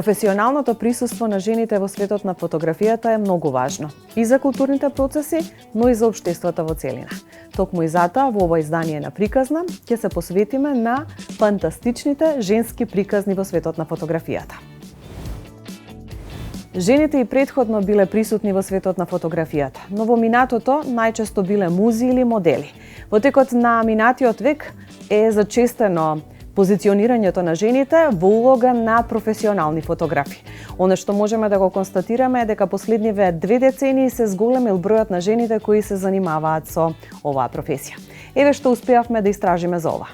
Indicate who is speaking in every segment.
Speaker 1: Професионалното присуство на жените во светот на фотографијата е многу важно и за културните процеси, но и за општеството во целина. Токму и затоа во ова издание на Приказна ќе се посветиме на фантастичните женски приказни во светот на фотографијата. Жените и претходно биле присутни во светот на фотографијата, но во минатото најчесто биле музи или модели. Во текот на минатиот век е зачестено позиционирањето на жените во улога на професионални фотографи. Оно што можеме да го констатираме е дека последниве 2 децении се зголемил бројот на жените кои се занимаваат со оваа професија. Еве што успеавме да истражиме за ова.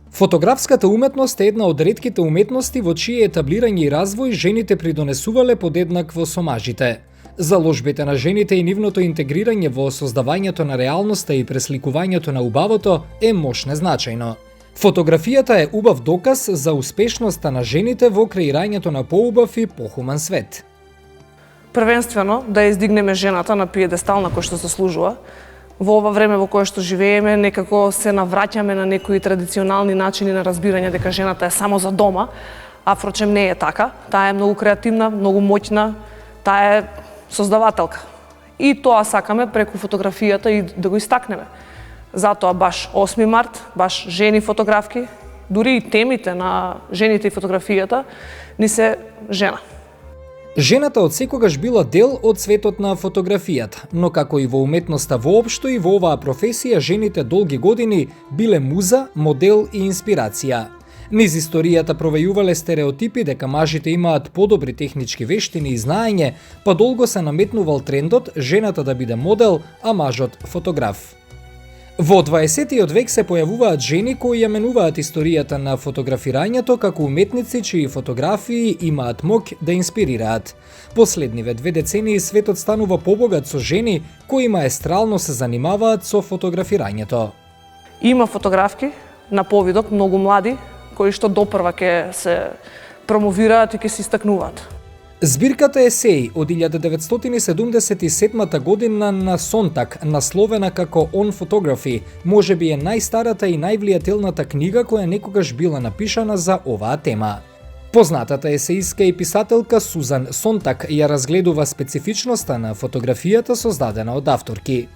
Speaker 2: Фотографската уметност е една од ретките уметности во чие етаблирање и развој жените придонесувале подеднакво со мажите. Заложбите на жените и нивното интегрирање во создавањето на реалноста и пресликувањето на убавото е мощне значајно. Фотографијата е убав доказ за успешноста на жените во креирањето на поубав и похуман свет.
Speaker 3: Првенствено да издигнеме жената на пиедестал на кој што заслужува. Во ова време во кое што живееме, некако се навраќаме на некои традиционални начини на разбирање дека жената е само за дома, а впрочем не е така. Таа е многу креативна, многу моќна, таа е создавателка. И тоа сакаме преку фотографијата и да го истакнеме. Затоа баш 8 март, баш жени фотографки, дури и темите на жените и фотографијата ни се жена.
Speaker 2: Жената од секогаш била дел од светот на фотографијата, но како и во уметноста воопшто и во оваа професија жените долги години биле муза, модел и инспирација. Низ историјата провејувале стереотипи дека мажите имаат подобри технички вештини и знаење, па долго се наметнувал трендот жената да биде модел, а мажот фотограф. Во 20-тиот век се појавуваат жени кои ја менуваат историјата на фотографирањето како уметници чии фотографии имаат моќ да инспирираат. Последниве 2 децении светот станува побогат со жени кои маестрално се занимаваат со фотографирањето.
Speaker 3: Има фотографки на повидок, многу млади, кои што допрва ќе се промовираат и ќе се истакнуваат.
Speaker 2: Збирката есеи од 1977 година на Сонтак, насловена како On Photography, можеби е најстарата и највлијателната книга која некогаш била напишана за оваа тема. Познатата есеистка и писателка Сузан Сонтак ја разгледува специфичноста на фотографијата создадена од авторки.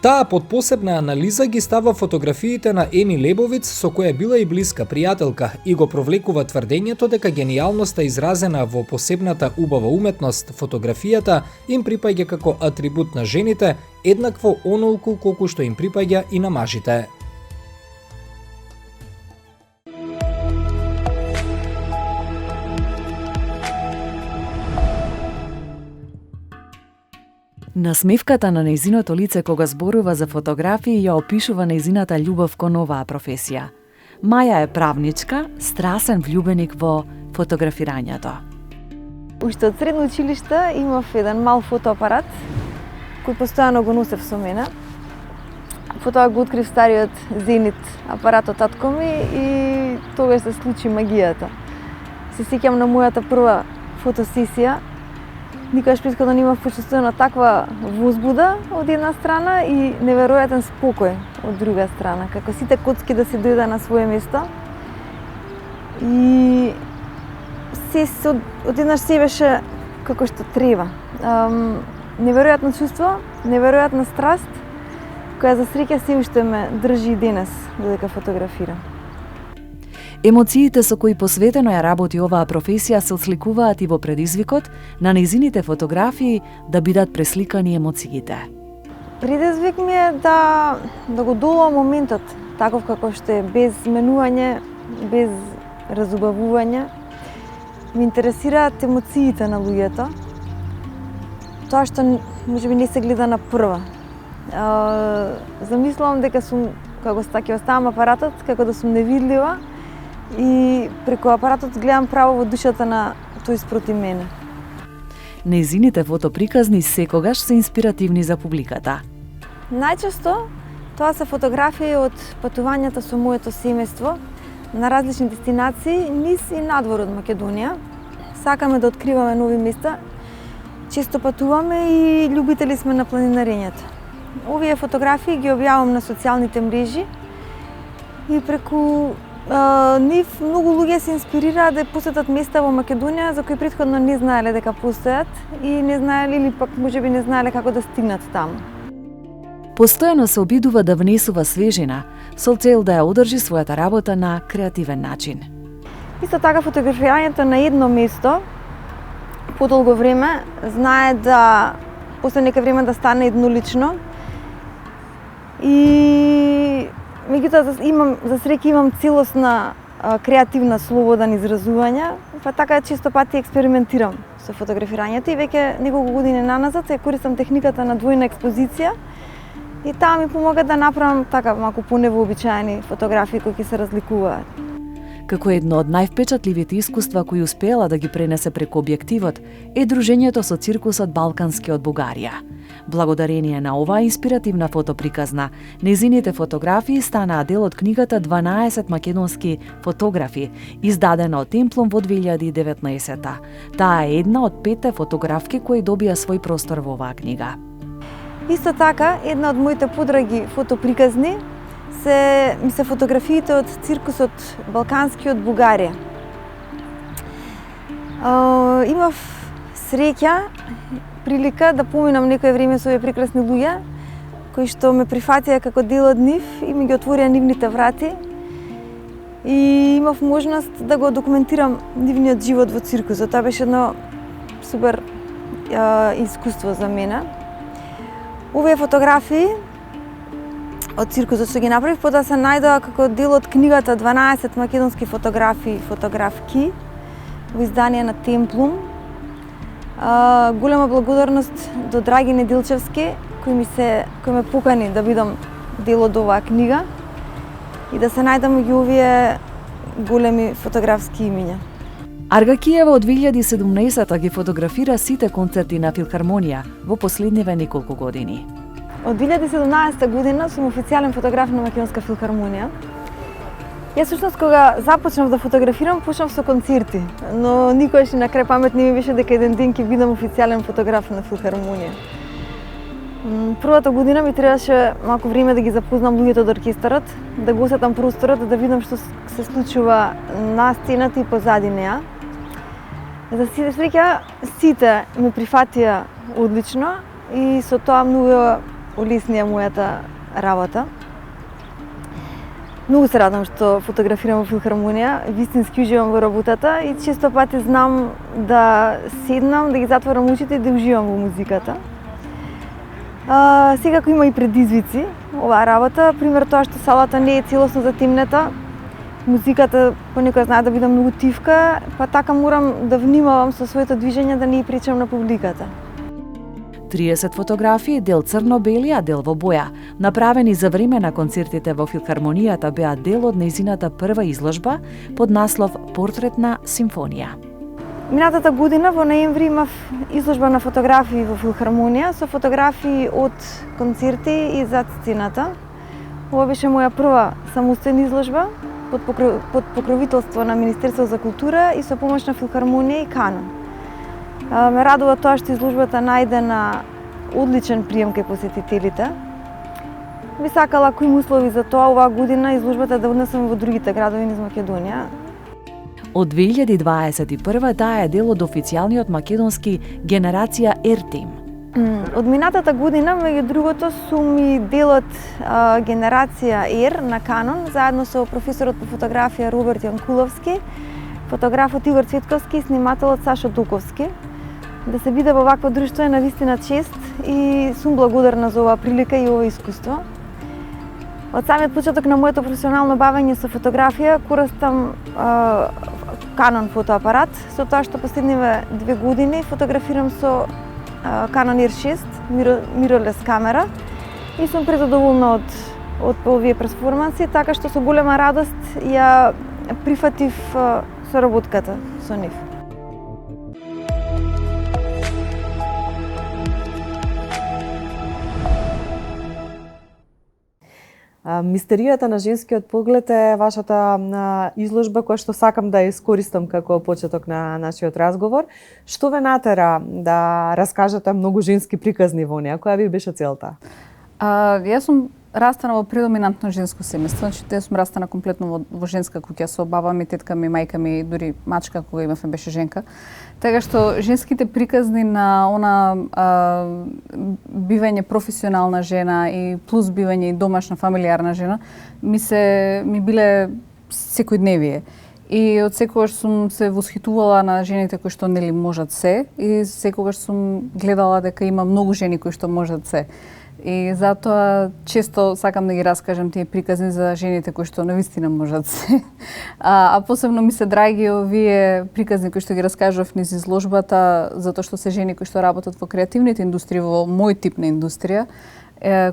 Speaker 2: Таа под посебна анализа ги става фотографиите на Ени Лебовиц, со која била и блиска пријателка, и го провлекува тврдењето дека генијалноста изразена во посебната убава уметност, фотографијата, им припаѓа како атрибут на жените, еднакво онолку колку што им припаѓа и на мажите.
Speaker 1: Насмевката на нејзиното лице кога зборува за фотографии ја опишува нејзината љубов кон оваа професија. Маја е правничка, страсен влюбеник во фотографирањето.
Speaker 4: Уште од средно училиште имав еден мал фотоапарат кој постојано го носев со мене. Потоа го открив стариот Зенит апарат од татко ми и тогаш се случи магијата. Се сеќам на мојата прва фотосесија. Никогаш претходно немав почувствувана таква возбуда од една страна и неверојатен спокој од друга страна, како сите коцки да се дојде на свое место. И се одеднаш се беше како што треба. Неверојатно чувство, неверојатна страст, која за среќа се уште ме држи и денес додека фотографирам.
Speaker 1: Емоциите со кои посветено ја работи оваа професија се отсликуваат и во предизвикот на нејзините фотографии да бидат пресликани емоциите.
Speaker 4: Предизвик ми е да го доловам моментот, таков како што е, без менување, без разубавување. Ме интересираат емоциите на луѓето. Тоа што можеби не се гледа на прва. Замислувам дека сум, како ќе оставам апаратот, како да сум невидлива, и преку апаратот гледам право во душата на тој спроти мене.
Speaker 1: Нејзините фотоприказни секогаш се инспиративни за публиката.
Speaker 4: Најчесто тоа се фотографии од патувањата со моето семејство на различни дестинации низ и надвор од Македонија. Сакаме да откриваме нови места. Често патуваме и љубители сме на планинарењето. Овие фотографии ги објавам на социјалните мрежи и преку нив многу луѓе се инспирираат да посетат места во Македонија за кои претходно не знаеле дека постојат и не знаеле или пак можеби не знаеле како да стигнат таму.
Speaker 1: Постојано се обидува да внесува свежина со цел да ја одржи својата работа на креативен начин.
Speaker 4: Исто така фотографирањето на едно место подолго време знае да после нека време да стане еднолично и меѓутоа за среќа имам целосна креативна слобода на изразување, па така често пати експериментирам со фотографирањето и веќе неколку години наназад се користам техниката на двојна експозиција и таа ми помага да направам така малку поневообичаени фотографии кои ќе се разликуваат.
Speaker 1: Како едно од највпечатливите искуства кои успеела да ги пренесе преку објективот е дружењето со циркусот Балкански од Бугарија. Благодарение на оваа инспиративна фотоприказна, незините фотографии станаа дел од книгата 12 македонски фотографи, издадена од Темплум во 2019. Таа е една од 5 фотографки кои добија свој простор во оваа книга.
Speaker 4: Исто така, една од моите подраги фотоприказни ми се фотографиите од циркусот Балкански од Бугарија. Имав среќа, прилика да поминам некое време со овие прекрасни луѓе, кои што ме прифатија како дел од нив и ми ги отворија нивните врати. И имав можност да го документирам нивниот живот во циркусот. Тоа беше едно супер искуство за мене. Овие фотографии од циркусот што ги направив, потоа се најдоа како дел од книгата 12 македонски фотографии и фотографки во издание на Темплум. Голема благодарност до Драги Недилчевски, кој ме покани да бидам дел од оваа книга и да се најдам меѓу овие големи фотографски имиња.
Speaker 1: Арга Киева од 2017 ги фотографира сите концерти на Филхармонија во последниве неколку години.
Speaker 4: Од 2017 година сум официјален фотограф на Македонска филхармонија. Јас всушност кога започнав да фотографирам, почнав со концерти, но никогаш и на крај памет не ми беше дека еден ден ќе бидам официјален фотограф на филхармонија. Првата година ми требаше малку време да ги запознам луѓето од оркестарот, да го осетам просторот, да видам што се случува на сцената и позади неа. За среќа сите ме прифатија одлично и со тоа многу олеснија мојата работа. Многу се радам што фотографирам во филхармонија, вистински уживам во работата и често пати знам да седнам, да ги затворам очите и да уживам во музиката. Секако има и предизвици оваа работа, пример тоа што салата не е целосно затемнета, музиката понекогаш знае да биде многу тивка, па така морам да внимавам со своето движење да не ја пречам на публиката.
Speaker 1: 30 фотографии, дел црно-бели, а дел во боја, направени за време на концертите во Филхармонијата, беа дел од нејзината прва изложба под наслов Портретна симфонија.
Speaker 4: Минатата година во ноември имав изложба на фотографии во Филхармонија со фотографии од концерти и зад сцената. Ова беше моја прва самостојна изложба под покровителство на Министерство за култура и со помош на Филхармонија и Канон. Ме радува тоа што изложбата најде на одличен прием кај посетителите. Би сакала кои услови за тоа оваа година изложбата да однесеме во другите градови низ Македонија.
Speaker 1: Од 2021 таа е дел од официјалниот македонски Генерација Ертим.
Speaker 4: Од минатата година, меѓу другото, сум и дел од Генерација Ер на Канон, заедно со професорот по фотографија Роберт Јанкуловски, фотографот Игор Цветковски и снимателот Сашо Дуковски. Да се биде во вакво друштво е навистина чест и сум благодарна за оваа прилика и ова искуство. Од самиот почеток на моето професионално бавење со фотографија користам Canon фотоапарат, со тоа што последниве 2 години фотографирам со Canon R6 mirrorless камера и сум презадоволна од овие перформанси, така што со голема радост ја прифатив соработката со нив.
Speaker 1: Мистеријата на женскиот поглед е вашата изложба која што сакам да ја искористам како почеток на нашиот разговор. Што ве натера да раскажете многу женски приказни во неа? Која ви беше целта?
Speaker 5: Јас сум растана во предоминантно женско семејство, значи јас сум растана комплетно во женска куќа со баба ми, тетка ми, мајка ми, дури мачка кога имавме беше женка. Така што женските приказни на бивање професионална жена и плюс бивање и домашна фамилиарна жена ми биле секојдневие. И од секогаш сум се восхитувала на жените кои што нели можат се и секогаш сум гледала дека има многу жени кои што можат се. И затоа често сакам да ги раскажам тие приказни за жените кои што навистина можат се. А посебно ми се драги овие приказни кои што ги раскажав низ изложбата, затоа што се жени кои што работат во креативните индустрии, во мој тип на индустрија,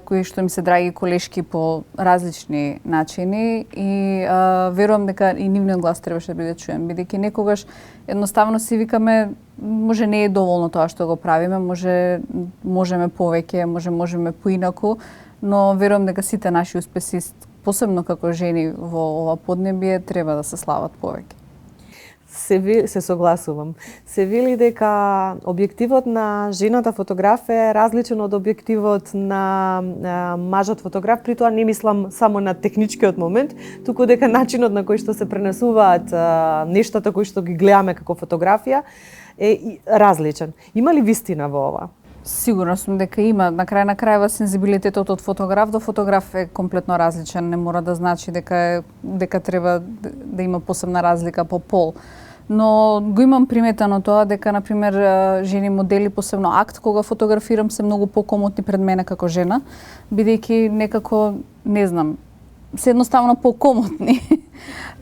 Speaker 5: кои што ми се драги колешки по различни начини и верувам дека и нивниот глас требаше да биде чуен, бидејќи некогаш едноставно си викаме може не е доволно тоа што го правиме, можеме повеќе, можеме поинаку, но верувам дека сите наши успеси, посебно како жени во ова поднебие, треба да се слават повеќе.
Speaker 1: Се согласувам. Се вели дека објективот на жената фотограф е различен од објективот на мажот фотограф, при тоа не мислам само на техничкиот момент, туку дека начинот на кој што се пренесуваат нештата кои што ги гледаме како фотографија е различен. Има ли вистина во ова?
Speaker 5: Сигурна сум дека има. На крајва сензибилитетот од фотограф до фотограф е комплетно различен. Не мора да значи дека треба да има посебна разлика по пол. Но го имам приметано тоа дека, например, жени модели, посебно акт, кога фотографирам, се многу покомотни пред мене како жена, бидејќи некако, не знам, се едноставно покомотни.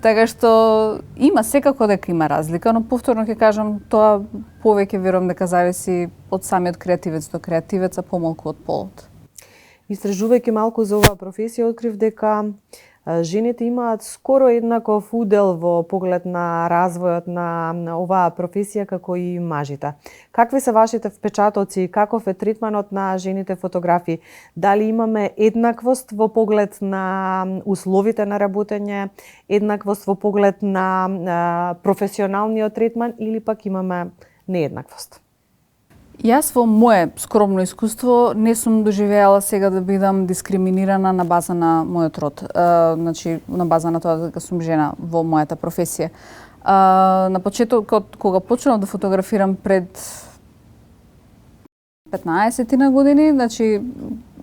Speaker 5: Така што секако дека има разлика, но повторно ќе кажам, тоа повеќе верувам дека зависи од самиот креативец до креативец, а помалку од полот.
Speaker 1: Истражувајќи малку за оваа професија, открив дека жените имаат скоро еднаков удел во поглед на развојот на оваа професија како и мажите. Какви се вашите впечатоци, каков е третманот на жените фотографи? Дали имаме еднаквост во поглед на условите на работење, еднаквост во поглед на професионалниот третман или пак имаме нееднаквост?
Speaker 5: Јас во мое скромно искуство не сум доживеала сега да бидам дискриминирана на база на мојот род, значи на база на тоа дека сум жена во мојата професија. На почетокот кога почнав да фотографирам пред 15 на години, значи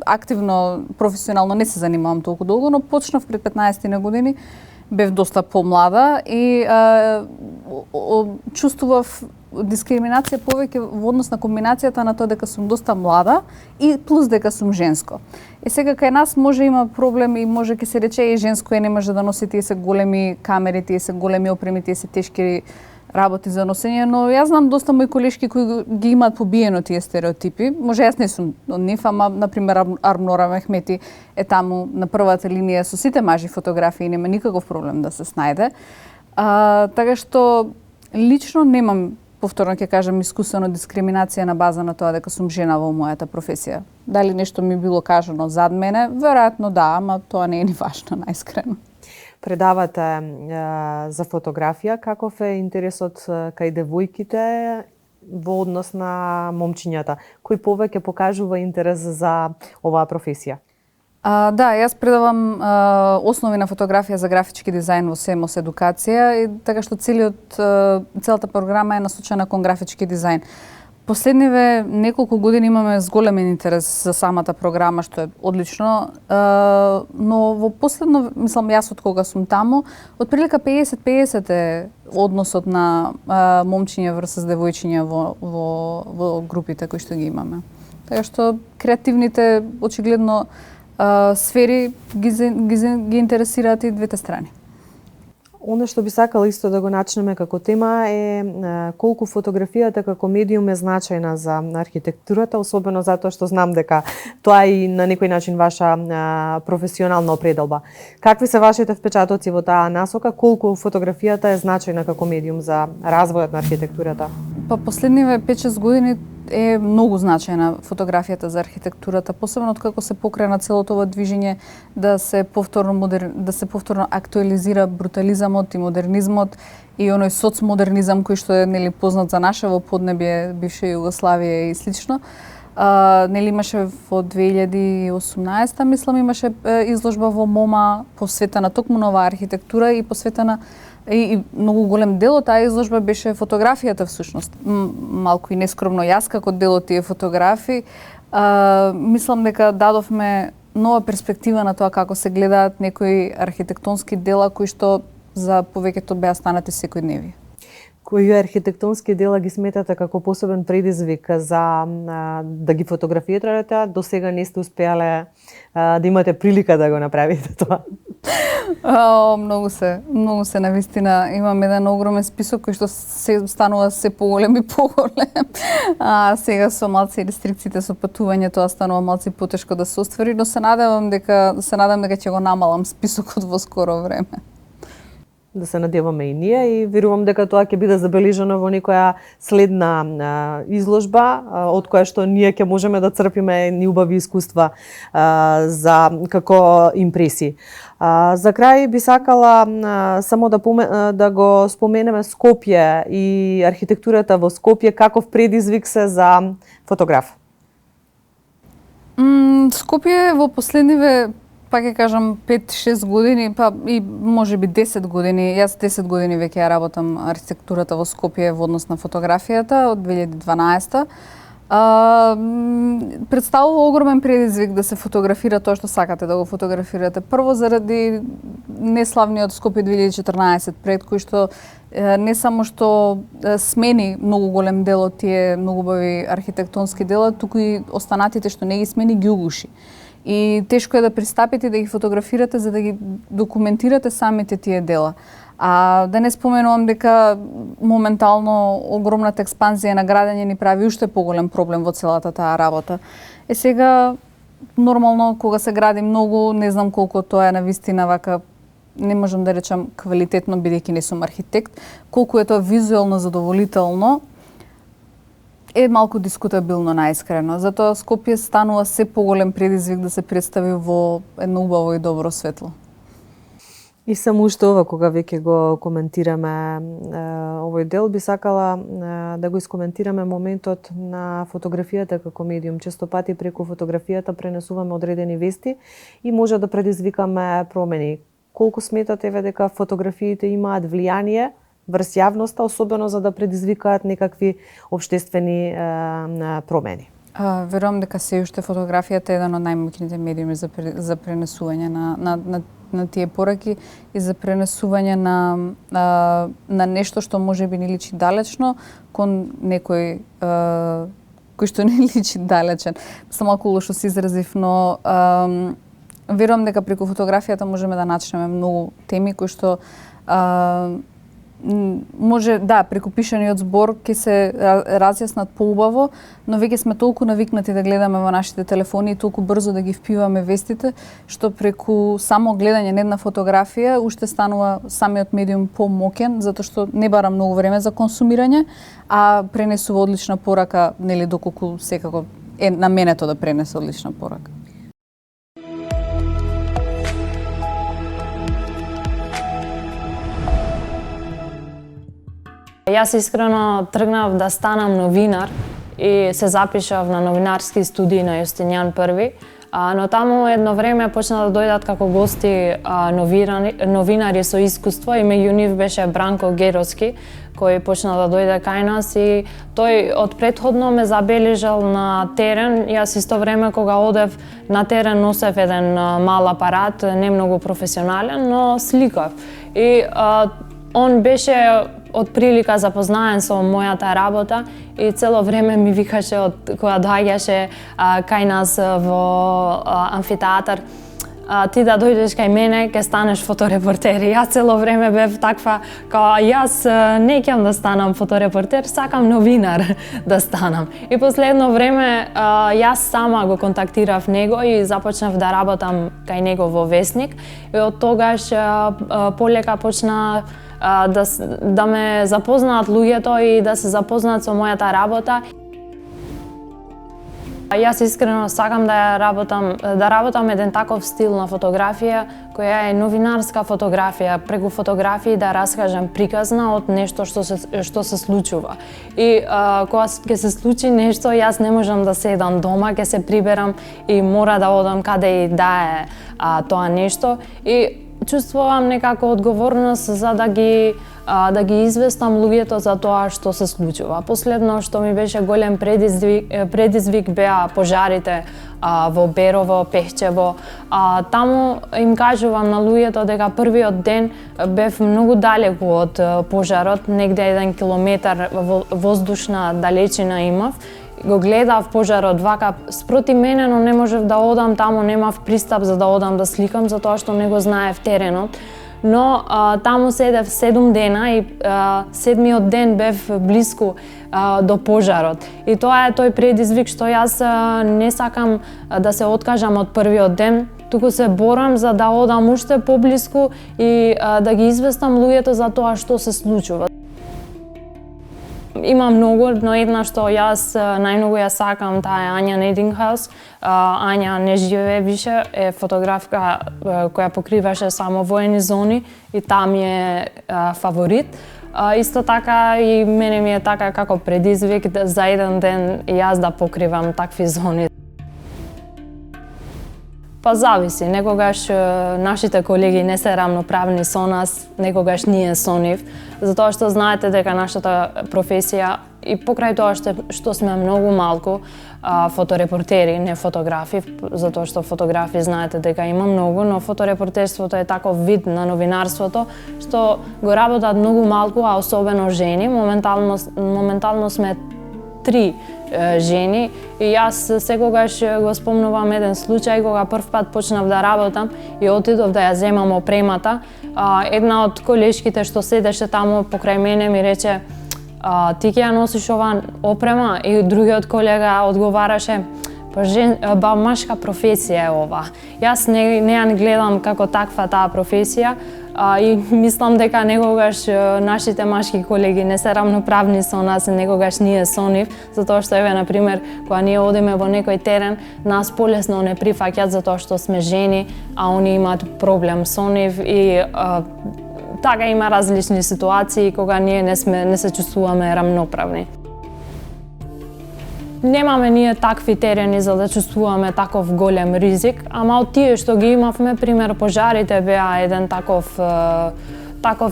Speaker 5: активно, професионално не се занимавам толку долго, но почнав пред 15 на години, бев доста помлада и чувствував дискриминација повеќе во однос на комбинацијата на тоа дека сум доста млада и плюс дека сум женско. Сега кај нас може има проблем и може ќе се рече и женско не може да носи тие се големи камери, тие се големи опреми, тие се тешки работи за носење, но јас знам доста мои колешки кои ги имаат побиено тие стереотипи. Може јас не сум од нив, ама например Армнора Мехмети е таму на првата линија со сите мажи фотографии, нема никаков проблем да се снајде. Така што лично немам, повторно ќе кажам, искусено дискриминација на база на тоа дека сум жена во мојата професија. Дали нешто ми било кажано зад мене? Веројатно да, ама тоа не е ни важно, најискрено.
Speaker 1: Предавате за фотографија, каков е интересот кај девојките во однос на момчињата? Кој повеќе покажува интерес за оваа професија?
Speaker 5: Да, јас предавам основи на фотографија за графички дизајн во СМОС едукација и така што целата програма е насочена кон графички дизајн. Последниве неколку години имаме зголемен интерес за самата програма, што е одлично, но во последно, мислам јас од кога сум таму, отприлика 50-50 е односот на момчиња versus девојчиња во групите кои што ги имаме. Така што креативните очигледно сфери ги интересираат и двете страни.
Speaker 1: Оно што би сакала исто да го начнеме како тема е колку фотографијата како медиум е значајна за архитектурата, особено затоа што знам дека тоа е и на некој начин ваша професионална определба. Какви се вашите впечатоци во таа насока? Колку фотографијата е значајна како медиум за развојот на архитектурата?
Speaker 5: Па последниве 5-6 години е многу значајна фотографијата за архитектурата, посебно откако се покрена целото ова движење да се повторно актуализира брутализамот и модернизмот и оној соцмодернизам кој што е познат за нашево поднебје, бивша Југославија и слично. Нели имаше во 2018 мислам имаше изложба во МОМА посветена токму на оваа архитектура и посветена и многу голем дел од таа изложба беше фотографијата всушност. Малку и нескромно јас како дел од тие фотографии мислам дека дадовме нова перспектива на тоа како се гледаат некои архитектонски дела кои што за повеќето беа станати секојдневие.
Speaker 1: Кои архитектонски дела ги сметате како посебен предизвик за да ги фотографирате, до сега не сте успеале да имате прилика да го направите тоа?
Speaker 5: Многу се навистина. Имам еден огромен список кој што се станува се поголем и поголем. Сега со малци рестрикциите со патување тоа станува малци потешко да се оствари, но се надевам дека ќе го намалам списокот во скоро време.
Speaker 1: Да се надеваме и ние и верувам дека тоа ќе биде забележано во некоја следна изложба од која што ние ќе можеме да црпиме ни убави искуства за како импресии. За крај би сакала само да го споменеме Скопје и архитектурата во Скопје, каков предизвик се за фотограф?
Speaker 5: Скопје во последниве па ќе кажам 5-6 години, па и можеби 10 години. Јас 10 години веќе ја работам архитектурата во Скопје во однос на фотографијата од 2012. Представува огромен предизвик да се фотографира тоа што сакате да го фотографирате. Прво заради неславниот Скопје 2014 пред кој што не само што смени многу голем дел од тие многу убави архитектонски дела, туку и останатите што не ги смени ги угуши. И тешко е да пристапите да ги фотографирате за да ги документирате самите тие дела. Да не споменувам дека моментално огромната експанзија на градење ни прави уште поголем проблем во целата таа работа. Сега нормално кога се гради многу, не знам колку тоа е навистина вака, не можам да речам квалитетно бидејќи не сум архитект, колку е тоа визуелно задоволително е малку дискутабилно наискрено. Затоа Скопје станува се поголем предизвик да се представи во едно убаво и добро светло.
Speaker 1: И само уште ова, кога веќе го коментираме овој дел, би сакала да го искоментираме моментот на фотографијата како медиум. Често пати преку фотографијата пренесуваме одредени вести и може да предизвикаме промени. Колку сметате дека фотографиите имаат влијание врз јавноста, особено за да предизвикаат некакви општествени промени?
Speaker 5: Верувам дека се уште фотографијата е еден од најмоćните медиуми за пренесување на тие пораки и за пренесување на нешто што можеби не личи далечно кон некој кој што не личи далечен. Сам малку лошо се изразив, но верувам дека преку фотографијата можеме да начнеме многу теми кои што може, да, преку пишаниот збор ќе се разјаснат поубаво, но веќе сме толку навикнати да гледаме во нашите телефони и толку брзо да ги впиваме вестите, што преку само гледање на една фотографија уште станува самиот медиум помоќен, затоа што не бара многу време за консумирање, а пренесува одлична порака, нели, доколку секако е наменето да пренесе одлична порака.
Speaker 6: Јас искрено тргнав да станам новинар и се запишав на новинарски студии на Јустинијан I, но таму едно време почна да дојдат како гости новинари со искуство и меѓу нив беше Бранко Геровски, кој почна да дојде кај нас и тој од претходно ме забележал на терен. Јас исто време кога одев на терен носев еден мал апарат, не многу професионален, но сликав. И он беше од прилика запознаен со мојата работа и цело време ми викаше кога доаѓаше кај нас во амфитеатар, ти да дојдеш кај мене, ќе станеш фоторепортер. И јас цело време бев таква, као јас не ќам да станам фоторепортер, сакам новинар да станам. И последно време јас сама го контактирав него и започнав да работам кај него во Весник. И од тогаш полека почна да ме запознаат луѓето и да се запознаат со мојата работа. Јас искрено сакам да работам еден таков стил на фотографија која е новинарска фотографија, преку фотографии да раскажам приказна од нешто што се случува. И кога ќе се случи нешто, јас не можам да седам дома, ќе се приберам и мора да одам каде и да е тоа нешто. И чувствувам некако одговорност за да ги известам луѓето за тоа што се случува. Последно што ми беше голем предизвик беа пожарите во Берово, Пехчево. Таму им кажувам на луѓето дека првиот ден бев многу далеку од пожарот, негде 1 километар воздушна далечина имав. Го гледав пожарот вака спроти мене, но не можев да одам таму, немав пристап за да одам да сликам, затоа што не го знаев теренот. Но таму седев 7 дена и 7-миот ден бев блиску до пожарот. И тоа е тој предизвик што јас не сакам да се откажам од првиот ден, туку се борам за да одам уште поблиску и да ги известам луѓето за тоа што се случува. Има многу, но една што јас најмногу ја сакам, таа е Ања Недингхаус. Ања не живее више, е фотографка која покриваше само воени зони и таа ми е фаворит. Исто така и мене ми е така како предизвик за еден ден јас да покривам такви зони. Па зависи, некогаш нашите колеги не се рамноправни со нас, некогаш ние со нив, затоа што знаете дека нашата професија и покрај тоа што сме многу малку фоторепортери, не фотографи, затоа што фотографи знаете дека има многу, но фоторепортерството е таков вид на новинарството што го работат многу малку, а особено жени. Моментално сме 3 жени и јас секогаш го спомнувам еден случај кога прв пат почнав да работам и отидов да ја земам опремата. Една од колешките што седеше таму покрај мене ми рече: ти ќе ја носиш оваа опрема? И другиот колега одговараше: па машка професија е ова. Јас не ја гледам како таква таа професија и мислам дека некогаш нашите машки колеги не се рамноправни со нас и некогаш ние со нив, затоа што еве на пример кога ние одиме во некој терен, нас полесно не прифаќаат затоа што сме жени, а они имаат проблем со нив и така има различни ситуации кога ние не се чувствуваме рамноправни. Немаме ние такви терени за да чувствуваме таков голем ризик, ама од тие што ги имавме, пример пожарите беа еден таков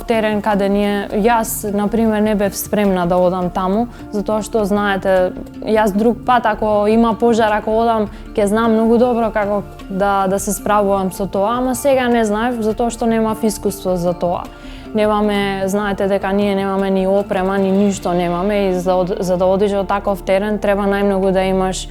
Speaker 6: терен каде јас на пример не бев спремна да одам таму, затоа што знаете, јас друг пат ако има пожар, ако одам, ќе знам многу добро како да се справувам со тоа, ама сега не знаев затоа што немав искуство за тоа. Немаме, знаете дека ние немаме ни опрема, ни ништо немаме и за да одиш од таков терен треба најмногу да имаш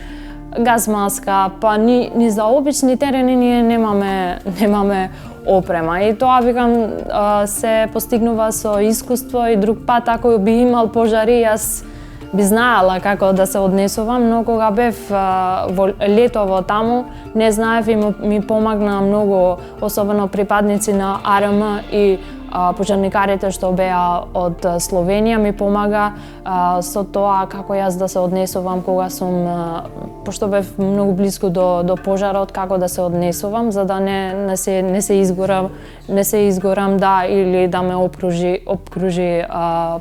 Speaker 6: газ маска, па ни за обични терени ние немаме опрема. И тоа викам се постигнува со искуство и друг пат ако би имал пожари, јас би знаела како да се однесувам, но кога бев во летово таму, не знаев и ми помагна многу, особено припадници на АРМ и пожарникарите што беа од Словенија ми помага со тоа како јас да се однесувам кога сум, пошто бев многу близко до пожарот, како да се однесувам за да не се изгорам да или да ме опкружи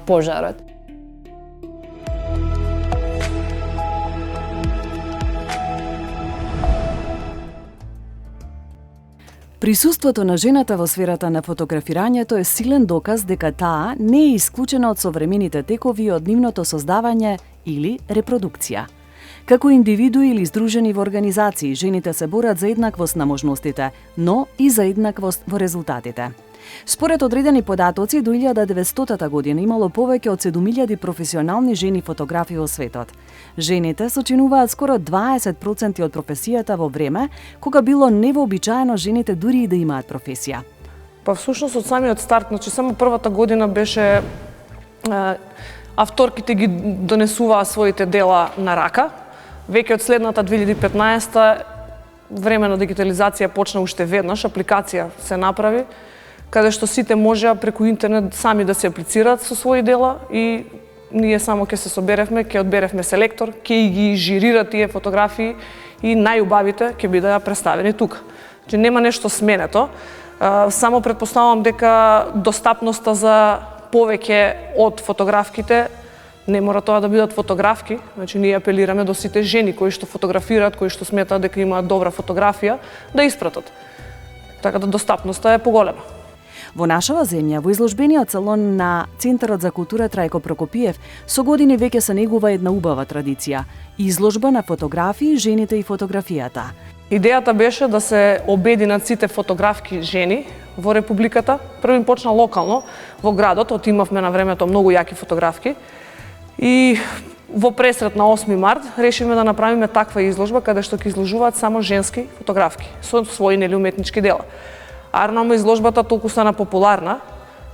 Speaker 6: пожарот.
Speaker 7: Присуството на жената во сферата на фотографирањето е силен доказ дека таа не е исклучена од современите текови од нивното создавање или репродукција. Како индивидуи или здружени во организации, жените се борат за еднаквост на можностите, но и за еднаквост во резултатите. Според одредени податоци, до 1900 година имало повеќе од 7000 професионални жени фотографи во светот. Жените сочинуваат скоро 20% од професијата во време кога било невообичаено жените дури и да имаат професија.
Speaker 3: Па всушност од самиот старт, значи само првата година беше авторките ги донесуваа своите дела на рака. Веќе од следната 2015 време на дигитализација почна уште веднаш, апликација се направи, каде што сите можеа преку интернет сами да се аплицираат со своји дела и ние само ќе се соберевме, ќе одберевме селектор, ќе ги жирира тие фотографии и најубавите ќе бидат представени тука. Значи нема нешто сменето, само предпоставувам дека достапноста за повеќе од фотографките не мора тоа да бидат фотографки, значи ние апелираме до сите жени кои што фотографираат, кои што сметаат дека имаат добра фотографија, да испратат. Така да достапноста е поголема.
Speaker 7: Во нашава земја, во изложбениот салон на Центарот за култура Трајко Прокопиев, со години веќе се негува една убава традиција – изложба на фотографии, жените и фотографијата.
Speaker 3: Идејата беше да се обединат сите фотографки жени во Републиката. Прво почна локално, во градот, од имавме на времето многу јаки фотографки. И во пресрет на 8 март решивме да направиме таква изложба каде што ќе изложуваат само женски фотографки со своји нели уметнички дела. Арнама изложбата толку стана популарна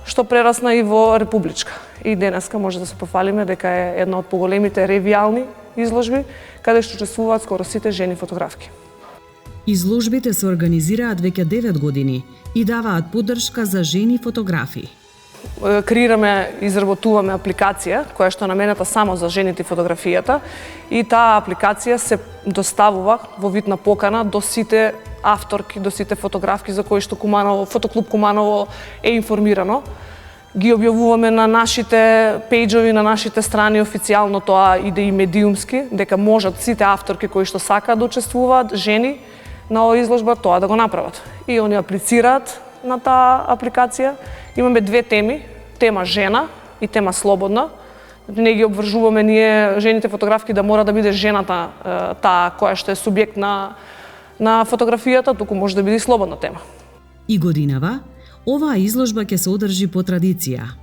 Speaker 3: што прерасна и во републичка. И денеска може да се пофалиме дека е една од поголемите ревијални изложби каде што учествуваат скоро сите жени фотографки.
Speaker 8: Изложбите се организираат веќе 9 години и даваат поддршка за жени фотографи.
Speaker 3: Креираме, изработуваме апликација која што е наменета само за жените и фотографијата и таа апликација се доставува во вид на покана до сите авторки, до сите фотографки за кои што Фотоклуб Куманово е информирано. Ги објавуваме на нашите пејџови, на нашите страни официјално, тоа иде и медиумски, дека можат сите авторки кои што сакаат да учествуваат, жени на оваа изложба, тоа да го направат. И они аплицираат на таа апликација. Имаме две теми, тема жена и тема слободна. Не ги обвржуваме ние жените фотографки да мора да биде жената таа која што е субјект на фотографијата, туку може да биде и слободна тема.
Speaker 8: И годинава, оваа изложба ќе се одржи по традиција.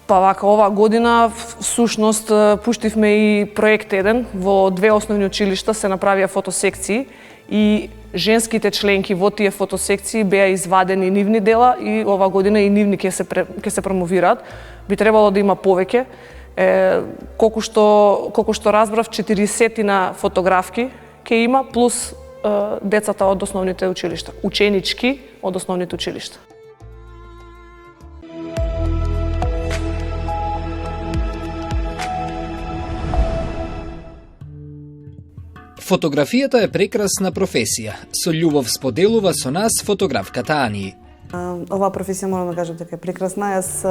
Speaker 3: Па вака, оваа година всушност пуштивме и проект еден во две основни училишта се направија фотосекции и женските членки во тие фотосекции беа извадени нивни дела и оваа година и нивни ќе се промовираат. Би требало да има повеќе. Колку што разбрав, 40 фотографки ќе има плюс децата од основните училишта, ученички од основните училишта.
Speaker 2: Фотографијата е прекрасна професија. Со љубов споделува со нас фотографката Ани.
Speaker 9: Оваа професија морам да кажам дека е прекрасна. Јас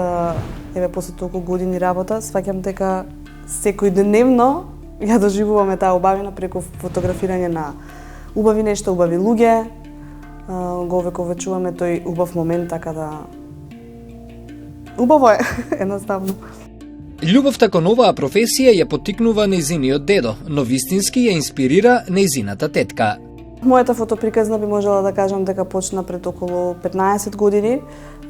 Speaker 9: после толку години работа сваќам дека секојдневно ја доживуваме таа убавина преку фотографирање на убави нешта, убави луѓе. Го овековечуваме тој убав момент, така да убаво е едноставно.
Speaker 2: Љубовта кон оваа професија ја поттикнува нејзиниот дедо, но вистински ја инспирира нејзината тетка.
Speaker 9: Мојата фотоприказна би можела да кажам дека почна пред околу 15 години.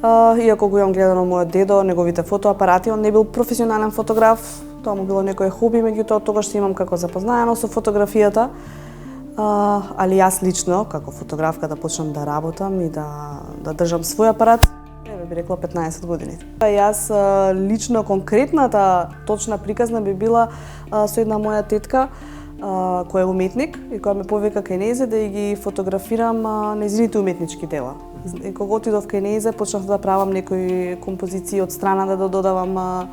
Speaker 9: Иако го имам гледано мојот дедо, неговите фотоапарати, он не бил професионален фотограф, тоа му било некој хоби, меѓутоа тогаш се имам како запознаено со фотографијата. Али јас лично, како фотографка, да почнам да работам и да држам свој апарат, би рекла 15 години. Јас лично конкретната точна приказна би била со една моја тетка која е уметник и која ме повика кај нејзе да ги фотографирам нејзините уметнички дела. И кога отидов кај нејзе, почнав да правам некои композиции од страна, да додавам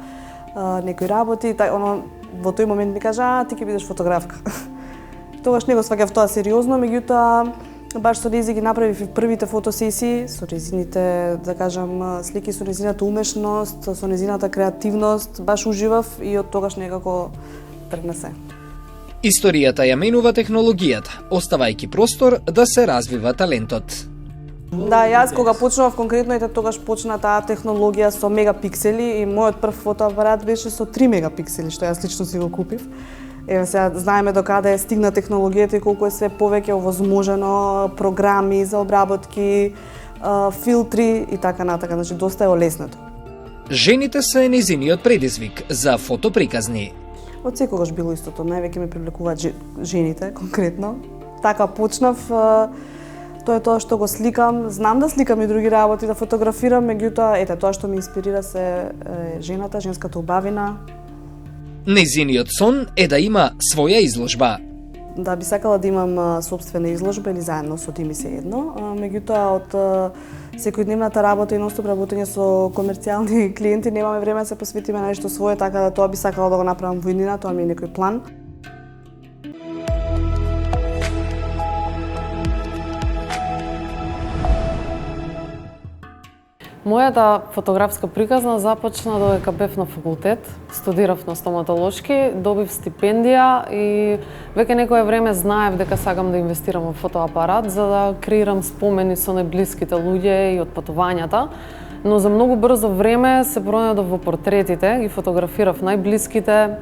Speaker 9: некои работи. Во тој момент ми кажа, ти ќе бидеш фотографка. Тогаш не го сваќав тоа сериозно, меѓутоа баш со нејзе ги направив и првите фотосесии, со нејзините, да кажам, слики, со нејзината умешност, со нејзината креативност, баш уживав и од тогаш некако тргна се.
Speaker 2: Историјата ја менува технологијата, оставајќи простор да се развива талентот.
Speaker 9: Да, јас кога почнував конкретно, тогаш почна таа технологија со мегапиксели и мојот прв фотоапарат беше со 3 мегапиксели, што јас лично си го купив. Еве сега знаеме до каде е стигна технологијата и колку е све повеќе овозможено, програми за обработки, филтри и така натака, значи доста е олеснето.
Speaker 2: Жените се нејзиниот предизвик за фотоприказни.
Speaker 9: Од секогаш било истото, највеќе ме привлекуваат жените конкретно. Така почнав, тоа е тоа што го сликам, знам да сликам и други работи, да фотографирам, меѓутоа тоа што ме инспирира се жената, женската убавина.
Speaker 2: Нејзиниот сон е да има своја изложба.
Speaker 9: Да, би сакала да имам собствена изложба или заедно со Дими се едно, меѓутоа од секојдневната работа и ностоп работење со комерцијални клиенти, немаме време да се посветиме на нешто свое, така да тоа би сакала да го направам во иднина, тоа ми е некој план.
Speaker 10: Мојата фотографска приказна започна додека бев на факултет, студирав на стоматолошки, добив стипендија и веќе некое време знаев дека сакам да инвестирам во фотоапарат за да креирам спомени со најблиските луѓе и од патувањата. Но за многу брзо време се пронајдов во портретите, ги фотографирав најблиските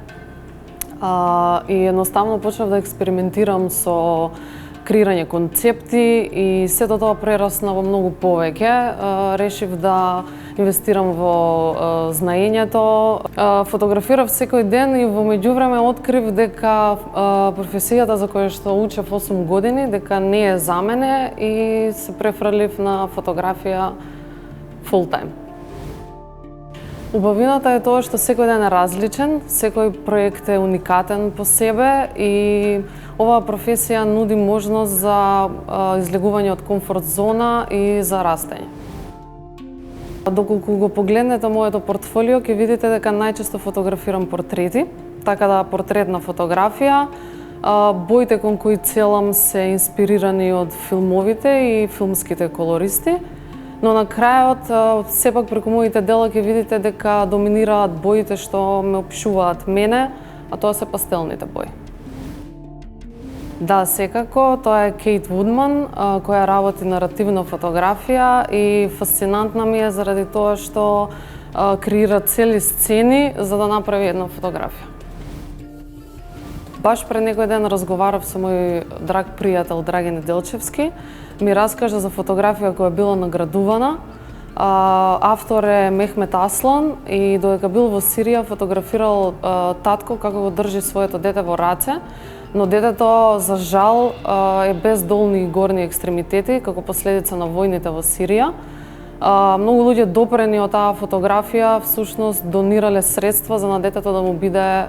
Speaker 10: и едноставно почнав да експериментирам со креирање концепти и сето тоа прерасна во многу повеќе. Решив да инвестирам во знаењето. Фотографирав секој ден и во меѓувреме открив дека професијата за која што учев 8 години, дека не е за мене и се префрлив на фотографија full time. Убавината е тоа што секој ден е различен, секој проект е уникатен по себе и оваа професија нуди можност за излегување од комфорт зона и за растење. Доколку го погледнете моето портфолио, ќе видите дека најчесто фотографирам портрети, така да портретна фотографија. Боите кон кои целам се инспирирани од филмовите и филмските колористи. Но на крајот, сепак преку моите дела ќе видите дека доминираат боите што ме опишуваат мене, а тоа се пастелните бои. Да, секако, тоа е Кейт Вудман, која работи наративна фотографија и фасцинантна ми е заради тоа што креира цели сцени за да направи една фотографија. Баш пред некој ден разговарав со мој драг пријател Драган Неделчевски. Ми раскажа за фотографија која била наградувана. Автор е Мехмет Аслан и додека бил во Сирија фотографирал татко како го држи своето дете во раце, но детето за жал е без долни и горни екстремитети како последица на војните во Сирија. Многу луѓе допрени од таа фотографија всушност донирале средства за на детето да му биде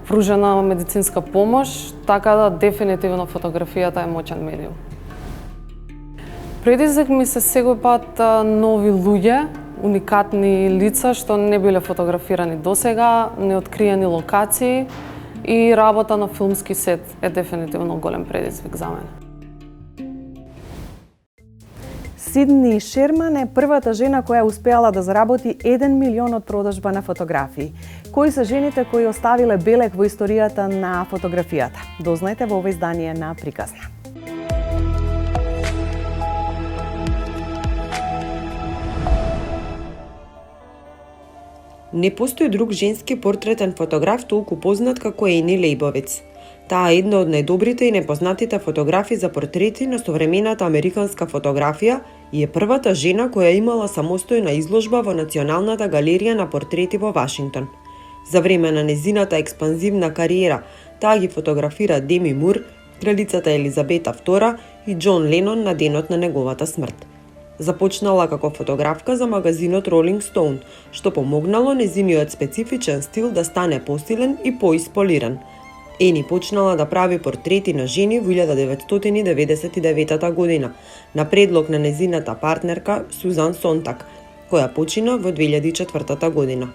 Speaker 10: пружена медицинска помош, така да дефинитивно фотографијата е моќен медиум. Предизвик ми се секој пат нови луѓе, уникатни лица што не биле фотографирани досега, неоткриени локации и работа на филмски сет е дефинитивно голем предизвик за мене.
Speaker 1: Сидни Шерман е првата жена која успеала да заработи 1 милион од продажба на фотографии. Кои се жените кои оставиле белег во историјата на фотографијата? Дознајте во ова издание на Приказна.
Speaker 11: Не постои друг женски портретен фотограф толку познат како Ени Лейбовиц. Таа е една од најдобрите и непознатите фотографи за портрети на современата американска фотографија и е првата жена која имала самостојна изложба во Националната галерија на портрети во Вашингтон. За време на незината експанзивна кариера, таа ги фотографира Деми Мур, кралицата Елизабета II и Џон Ленон на денот на неговата смрт. Започнала како фотографка за магазинот Rolling Stone, што помогнало незиниот специфичен стил да стане посилен и поисполиран. Ени почнала да прави портрети на жени во 1999 година, на предлог на незината партнерка Сузан Сонтак, која почина во 2004 година.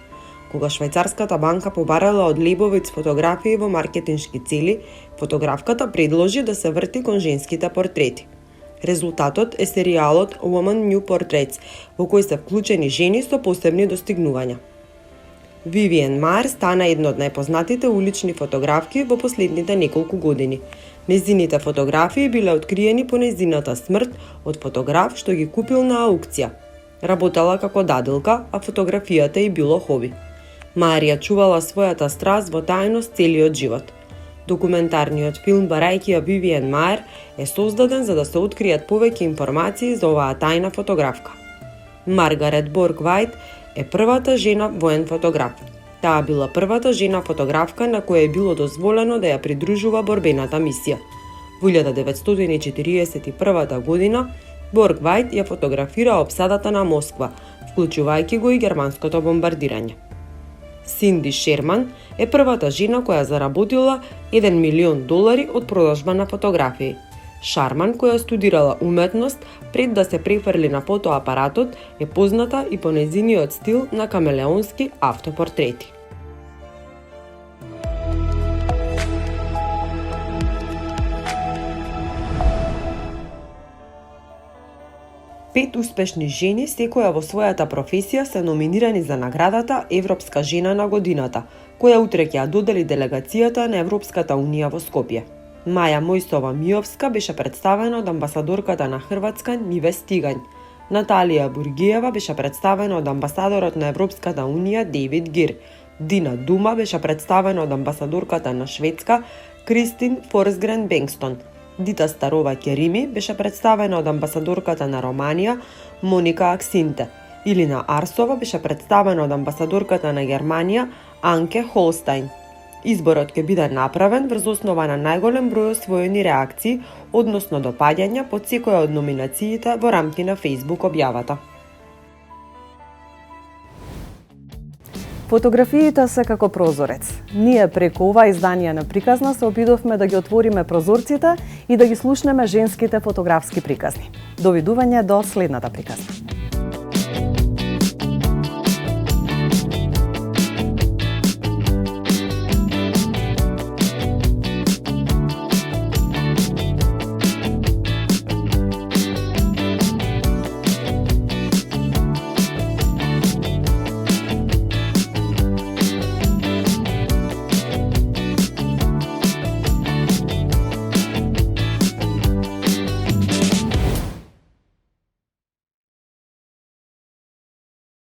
Speaker 11: Кога швајцарската банка побарала од Лейбовиц фотографии во маркетиншки цели, фотографката предложи да се врти кон женските портрети. Резултатот е серијалот Woman New Portraits, во кој се вклучени жени со посебни достигнувања. Вивиен Маер стана една од најпознатите улични фотографки во последните неколку години. Незините фотографии биле откриени по незината смрт од фотограф што ги купил на аукција. Работела како даделка, а фотографијата ѝ било хоби. Маер ја чувала својата страст во тајност целиот живот. Документарниот филм барајќи ја Вивиен Маер е создаден за да се откријат повеќе информации за оваа тајна фотографка. Маргарет Борг Вајт е првата жена воен фотограф. Таа била првата жена фотографка на која е било дозволено да ја придружува борбената мисија. Во 1941 година Борг Вајт ја фотографира опсадата на Москва, вклучувајќи го и германското бомбардирање. Синди Шерман е првата жена која заработила $1 милион од продажба на фотографии. Шарман, која студирала уметност пред да се префрли на фотоапаратот, е позната и по нејзиниот стил на камелеонски автопортрети. Пет успешни жени, секоја во својата професија, се номинирани за наградата Европска жена на годината, која утре ќе ја додели делегацијата на Европската унија во Скопје. Маја Мојсова Миовска беше представена од амбасадорката на Хрватска Ниве Стигањ. Наталија Бургиева беше представена од амбасадорот на Европската унија Дейвид Гир. Дина Дума беше представена од амбасадорката на Шведска Кристин Форсгрен Бенгстон. Дита Старова Керими беше представена од амбасадорката на Романија Моника Аксинте. Илина Арсова беше представена од амбасадорката на Германија Анке Холстајн. Изборот ќе биде направен врз основа на најголем број освоени реакции, односно допаѓања под секоја од номинациите во рамки на Facebook објавата.
Speaker 1: Фотографиите се како прозорец. Ние преку ова издание на Приказна се обидовме да ги отвориме прозорците и да ги слушнеме женските фотографски приказни. Довидување до следната приказна.